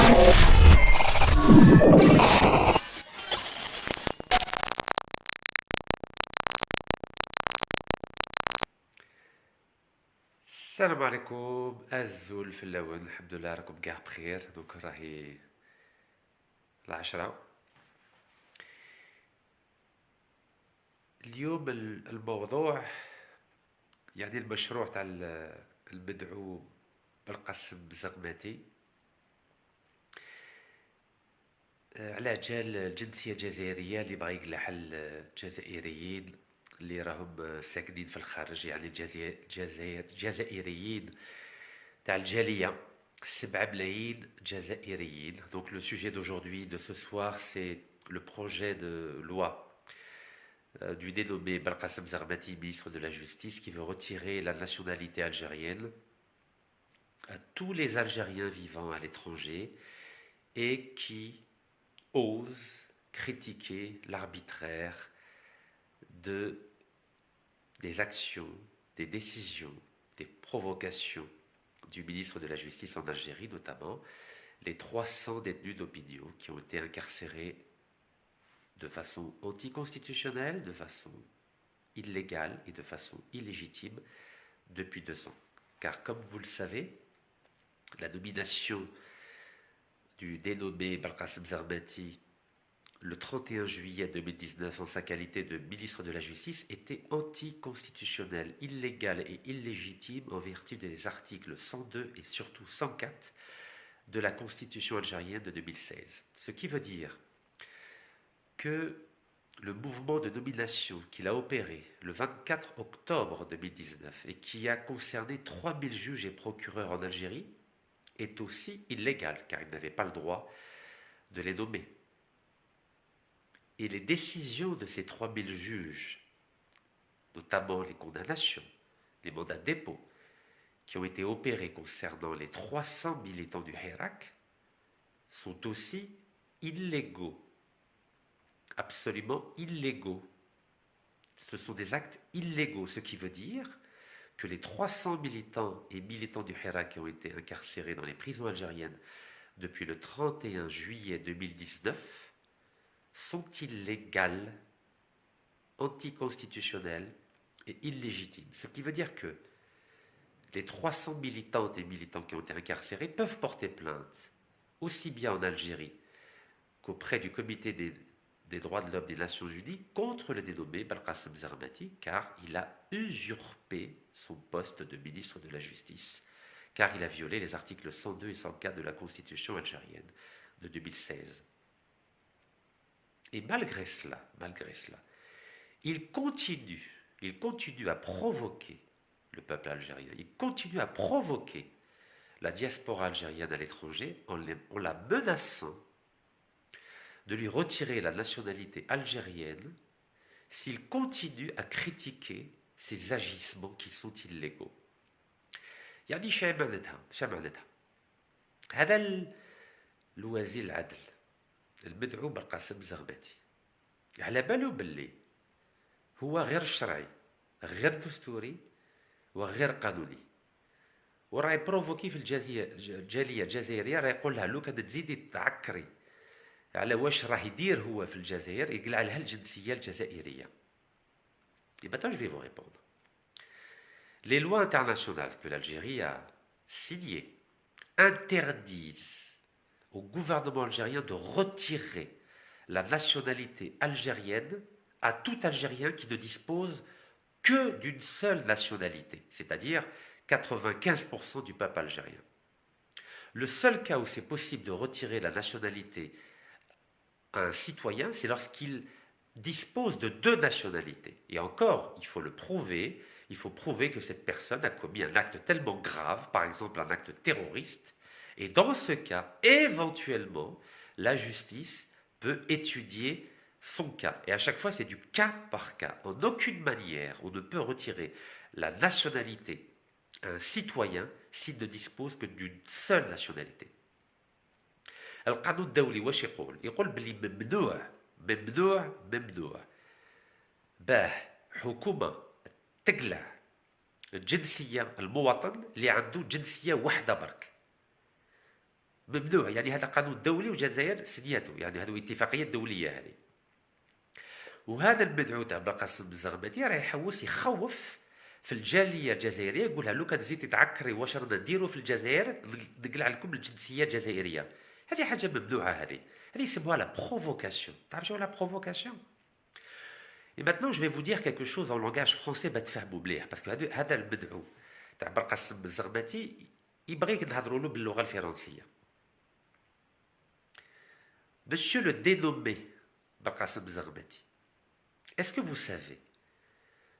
السلام عليكم الزول في اللون. الحمد لله راكم كاع بخير. دونك راهي العشرة. اليوم الموضوع يعني المشروع تاع المدعو بالقاسم زغماتي، على جال الجنسية الجزائرية اللي بغى يقلع الجزائريين اللي راهم ساكنين في الخارج، يعني الجزائريين تاع الجالية 7 ملايين جزائريين. Donc le sujet d'aujourd'hui, de ce soir, c'est le projet de loi du dénommé Belkacem Zarmati, ministre de la Justice, qui veut retirer la nationalité algérienne à tous les Algériens vivant à l'étranger et qui osent critiquer l'arbitraire des actions, des décisions, des provocations du ministre de la Justice en Algérie, notamment les 300 détenus d'opinion qui ont été incarcérés de façon anticonstitutionnelle, de façon illégale et de façon illégitime depuis 2 ans. Car comme vous le savez, la nomination du dénommé Belkacem Zarmati le 31 juillet 2019 en sa qualité de ministre de la Justice était anticonstitutionnelle, illégale et illégitime en vertu des articles 102 et surtout 104 de la Constitution algérienne de 2016. Ce qui veut dire que le mouvement de nomination qu'il a opéré le 24 octobre 2019 et qui a concerné 3000 juges et procureurs en Algérie est aussi illégal car il n'avait pas le droit de les nommer. Et les décisions de ces 3000 juges, notamment les condamnations, les mandats de dépôt, qui ont été opérés concernant les 300 militants du Hirak, sont aussi illégaux. Absolument illégaux. Ce sont des actes illégaux, ce qui veut dire que les 300 militants et militants du Hirak qui ont été incarcérés dans les prisons algériennes depuis le 31 juillet 2019 sont illégales, anticonstitutionnelles et illégitimes. Ce qui veut dire que les 300 militantes et militants qui ont été incarcérés peuvent porter plainte, aussi bien en Algérie qu'auprès du Comité des droits de l'homme des Nations Unies contre le dénommé Belkacem Zarmati, car il a usurpé son poste de ministre de la Justice, car il a violé les articles 102 et 104 de la Constitution algérienne de 2016. Et malgré cela, il continue à provoquer le peuple algérien, il continue à provoquer la diaspora algérienne à l'étranger en la menaçant de lui retirer la nationalité algérienne s'il continue à critiquer ses agissements qui sont illégaux. يعني شو معناتها هذا الوزير العدل المدعو بالقاسم الزغماتي على باله باللي هو غير شرعي غير دستوري وغير قانوني، وراه يبروفوكي في الجاليه الجزائريه، راه يقول لها لو كان تزيدي تعكري على واش راه يدير هو في الجزائر يقلع لها الجنسيه الجزائريه. Et maintenant je vais vous répondre. Les lois internationales que l'Algérie a signées interdisent au gouvernement algérien de retirer la nationalité algérienne à tout Algérien qui ne dispose que d'une seule nationalité, c'est-à-dire 95% du peuple algérien. Le seul cas où c'est possible de retirer la nationalité à un citoyen, c'est lorsqu'il dispose de 2 nationalités. Et encore, il faut le prouver, il faut prouver que cette personne a commis un acte tellement grave, par exemple un acte terroriste, et dans ce cas, éventuellement, la justice peut étudier son cas. Et à chaque fois, c'est du cas par cas. En aucune manière, on ne peut retirer la nationalité à un citoyen s'il ne dispose que d'une seule nationalité. القانون الدولي واش يقول بلي ممنوع باه حكومة تقلع الجنسية المواطن اللي عنده جنسية واحدة برك. ممنوع، يعني هذا قانون دولي والجزائر سنيته، يعني هذه اتفاقية دولية هذه. وهذا المدعو تاع بلقاسم الزغماتي راه يحوس يخوف في الجاليه الجزائريه، يقولها لو كان زيد تعكري واش رانا نديروا في الجزائر نقلع لكم الجنسيه الجزائريه. هذه حاجه ممنوعه، هذه يسموها لا بروفوكاسيون. تعرف شنو لا بروفوكاسيون؟ Et maintenant, je vais vous dire quelque chose en langage français بتفهموا مليح، باسكو هذا المدعو تاع بلقاسم الزغماتي يبغيك نهضروا له باللغه الفرنسيه. Monsieur le dénommé Belkacem Zarmati, est-ce que vous savez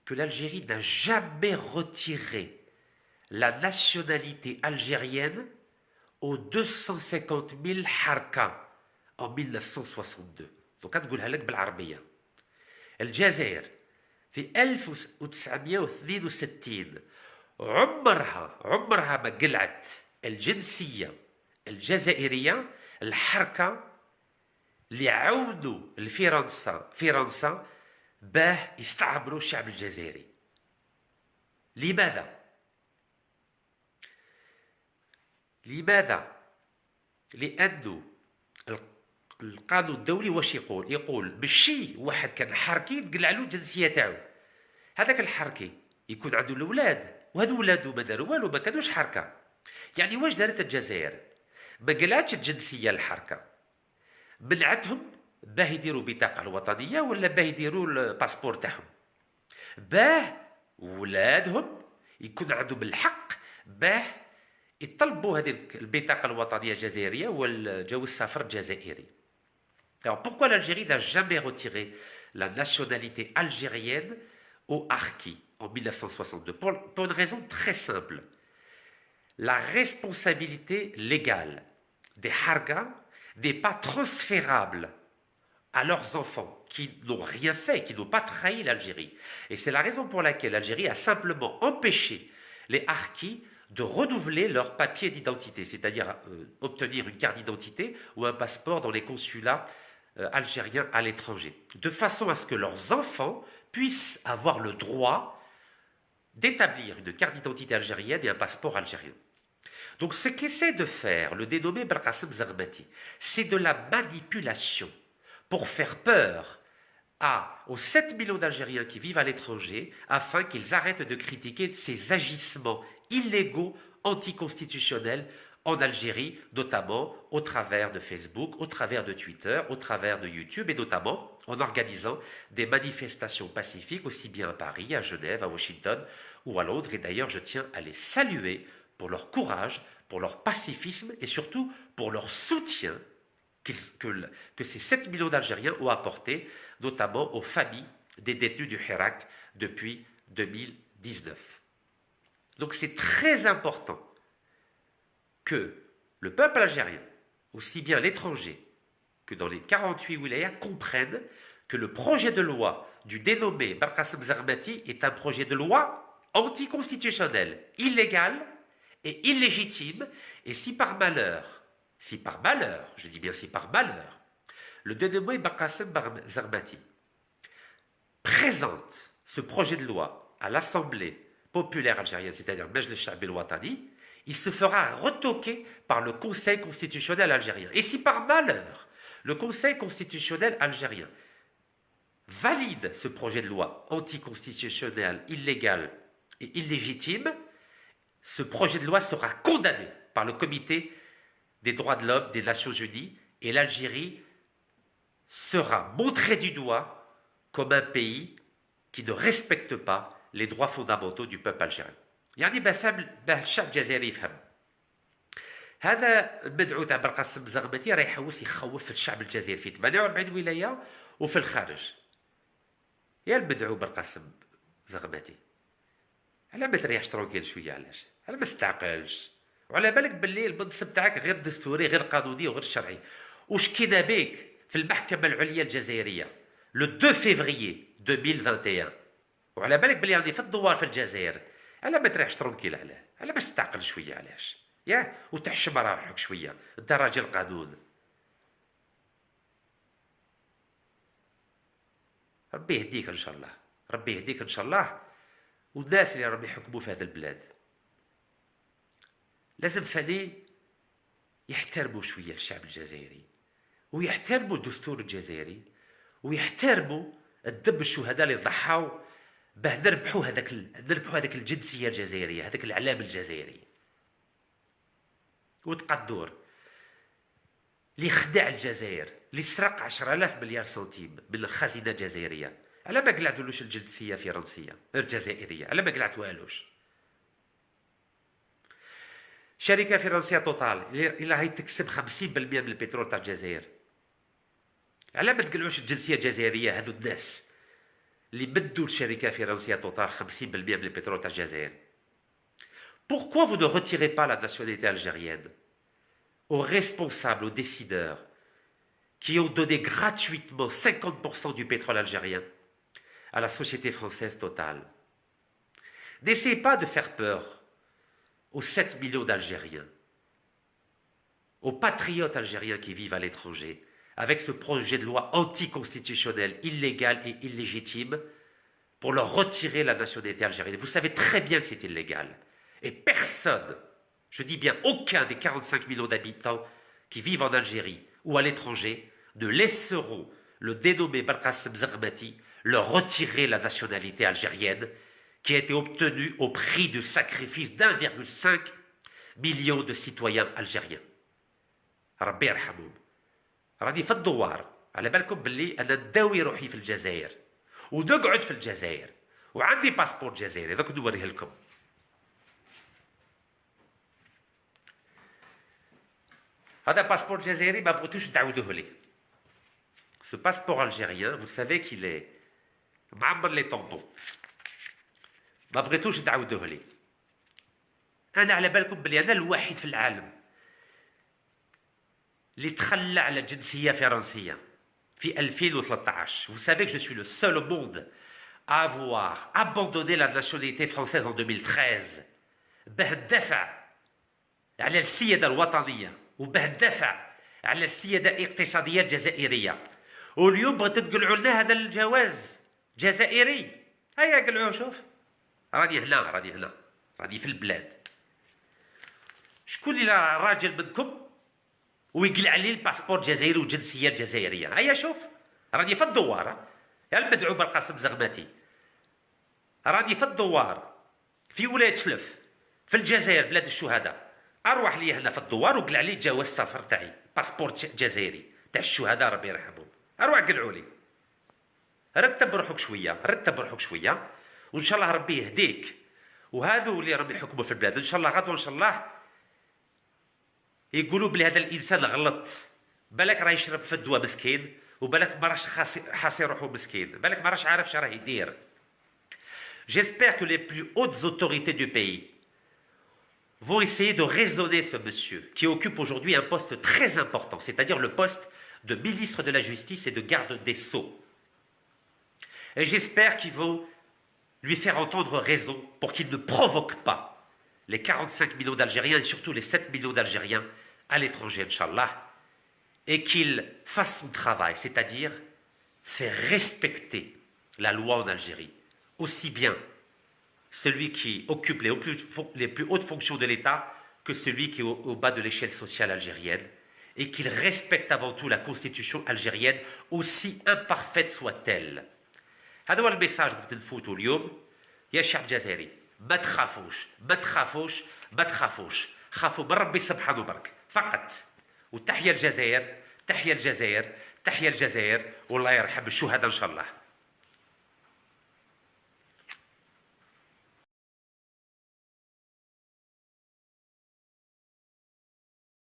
que l'Algérie n'a jamais retiré la nationalité algérienne aux 250 000 harka en 1962. Donc نقولها لك بالعربية. الجزائر في 1962 عمرها ما قلعت الجنسية الجزائرية الحركة اللي عاونوا فرنسا باه يستعمروا الشعب الجزائري. لماذا؟ لأنه القانون الدولي واش يقول ماشي واحد كان حركي تقلع له الجنسيه تاعو. هذاك الحركي يكون عنده الاولاد، وهذو ولادو ما داروا والو، ما كانوش حركه. يعني واش دارت الجزائر؟ ما قلعتش الجنسيه الحركه، منعتهم باه يديروا بطاقه الوطنيه ولا باه يديروا الباسبور تاعهم، باه ولادهم يكون عندهم الحق باه يطلبوا هذه البطاقه الوطنيه الجزائريه والجواز السفر الجزائري. Alors pourquoi l'Algérie n'a jamais retiré la nationalité algérienne aux Harkis en 1962? Pour une raison très simple. La responsabilité légale des Harkas n'est pas transférable à leurs enfants qui n'ont rien fait, qui n'ont pas trahi l'Algérie. Et c'est la raison pour laquelle l'Algérie a simplement empêché les Harkis de renouveler leur papier d'identité, c'est-à-dire obtenir une carte d'identité ou un passeport dans les consulats algériens à l'étranger, de façon à ce que leurs enfants puissent avoir le droit d'établir une carte d'identité algérienne et un passeport algérien. Donc ce qu'essaie de faire le dénommé Belkacem Zarmati, c'est de la manipulation pour faire peur aux 7 millions d'Algériens qui vivent à l'étranger afin qu'ils arrêtent de critiquer ces agissements illégaux, anticonstitutionnels en Algérie, notamment au travers de Facebook, au travers de Twitter, au travers de YouTube et notamment en organisant des manifestations pacifiques aussi bien à Paris, à Genève, à Washington ou à Londres. Et d'ailleurs, je tiens à les saluer pour leur courage, pour leur pacifisme et surtout pour leur soutien que ces 7 millions d'Algériens ont apporté, notamment aux familles des détenus du Hirak depuis 2019. Donc c'est très important que le peuple algérien, aussi bien l'étranger que dans les 48 wilayas, comprennent que le projet de loi du dénommé Belkacem Zarmati est un projet de loi anticonstitutionnel, illégal et illégitime, et si par malheur, je dis bien si par malheur, le dénommé Belkacem Zarmati présente ce projet de loi à l'Assemblée populaire algérienne, c'est-à-dire Majlis Sha'bi al-Watani, il se fera retoquer par le Conseil constitutionnel algérien. Et si par malheur, le Conseil constitutionnel algérien valide ce projet de loi anticonstitutionnel, illégal et illégitime, ce projet de loi sera condamné par le Comité des droits de l'homme des Nations Unies et l'Algérie sera montrée du doigt comme un pays qui ne respecte pas les droits fondamentaux du peuple algérien. يعني باه الشعب الجزائري يفهم. هذا المدعو تاع بلقاسم زغمتي راه يحوس يخوف في الشعب الجزائري في 48 ولايه وفي الخارج. يا المدعو بلقاسم زغمتي، على ما تريحش ترونكيل شويه، علاش؟ على ما تستعقلش، وعلى بالك باللي المنصب تاعك غير دستوري غير قانوني وغير شرعي. وش كينا بيك في المحكمه العليا الجزائريه لو 2 فيفري 2021، وعلى بالك باللي راني في الدوار في الجزائر، على ما تريحش ترونكيل، على باش تستعقل شويه، علاش؟ يا وتحشم روحك شويه، انت راجل قانون. ربي يهديك ان شاء الله، ربي يهديك ان شاء الله، والناس اللي راهم يحكموا في هذا البلاد لازم فاني يحترموا شويه الشعب الجزائري ويحترموا الدستور الجزائري ويحترموا الدم الشهداء اللي ضحوا باه نربحوا هذاك الجنسيه الجزائريه، هذاك الاعلام الجزائري. وتقدر اللي خدع الجزائر، اللي سرق 10,000 مليار سنتيم من الخزينه الجزائريه، على ما قلعتولوش الجنسيه فرنسيه الجزائريه، على ما قلعتوهالوش. شركه فرنسيه توتال اللي راهي تكسب 50% من البترول تاع الجزائر، على ما تقلعوش الجنسيه الجزائريه هذو الناس اللي بدوا الشركه فرنسيه توتال 50% من البترول تاع الجزائر. Pourquoi vous ne retirez pas la nationalité algérienne aux responsables, aux décideurs qui ont donné gratuitement 50% du pétrole algérien à la société française Total? N'essayez pas de faire peur aux 7 millions d'Algériens, aux patriotes algériens qui vivent à l'étranger, avec ce projet de loi anticonstitutionnel, illégal et illégitime, pour leur retirer la nationalité algérienne. Vous savez très bien que c'est illégal. Et personne, je dis bien aucun des 45 millions d'habitants qui vivent en Algérie ou à l'étranger, ne laisseront le dénommé Belkacem Zermati leur retirer la nationalité algérienne qui a été obtenue au prix du sacrifice d'1,5 million de citoyens algériens. ربي يرحمهم. راني في الدوار على بالكم باللي انا نداوي روحي في الجزائر ونقعد في الجزائر وعندي باسبور جزائري، ذاك نوريه لكم. هذا باسبور جزائري ما بغيتوش تعاودوه لي. Ce passeport algérien, vous savez qu'il est معمر لي طومبون. ما بغيتوش تعاودوه لي. انا على بالكم بلي انا الوحيد في العالم اللي تخلى على جنسيه فرنسيه في 2013. Vous savez que je suis le seul au monde à avoir abandonné la nationalité française en 2013 باه ندافع على السياده الوطنيه وباه ندافع على السياده الاقتصاديه الجزائريه. واليوم بغيتو تقلعوا لنا هذا الجواز جزائري. هيا قلعوه. شوف راني هنا راني في البلاد. شكون اللي راجل منكم ويقلع لي الباسبور جزائري والجنسيه الجزائريه؟ هيا شوف راني في الدوار. يا المدعو بالقاسم زغماتي راني في الدوار في ولايه شلف في الجزائر بلاد الشهداء. اروح لي هنا في الدوار وقلع لي جواز السفر تاعي باسبور جزائري تاع الشهداء ربي يرحمهم. اروح قلعوا لي. رتب روحك شويه وان شاء الله ربي يهديك. وهذو اللي راهم يحكموا في البلاد ان شاء الله غدوه ان شاء الله يقولوا بلي هذا الانسان غلط. بالك راه يشرب في الدواء مسكين وبالك ما راش حاسي روحو مسكين، بالك ما راش عارف اش راه يدير. J'espère que les plus hautes autorités du pays vont essayer de raisonner ce monsieur qui occupe aujourd'hui un poste très important, c'est-à-dire le poste de ministre de la Justice et de garde des Sceaux. Et j'espère qu'ils vont lui faire entendre raison pour qu'il ne provoque pas les 45 millions d'Algériens et surtout les 7 millions d'Algériens à l'étranger, Inch'Allah, et qu'il fasse son travail, c'est-à-dire faire respecter la loi en Algérie, aussi bien celui qui occupe les plus hautes fonctions de l'État que celui qui est au bas de l'échelle sociale algérienne, et qu'il respecte avant tout la constitution algérienne, aussi imparfaite soit-elle. هذا هو الميساج بغيت نفوتو اليوم يا شعب جزائري. ما تخافوش خافوا من ربي سبحانه برك فقط. وتحيا الجزائر والله يرحم الشهداء ان شاء الله.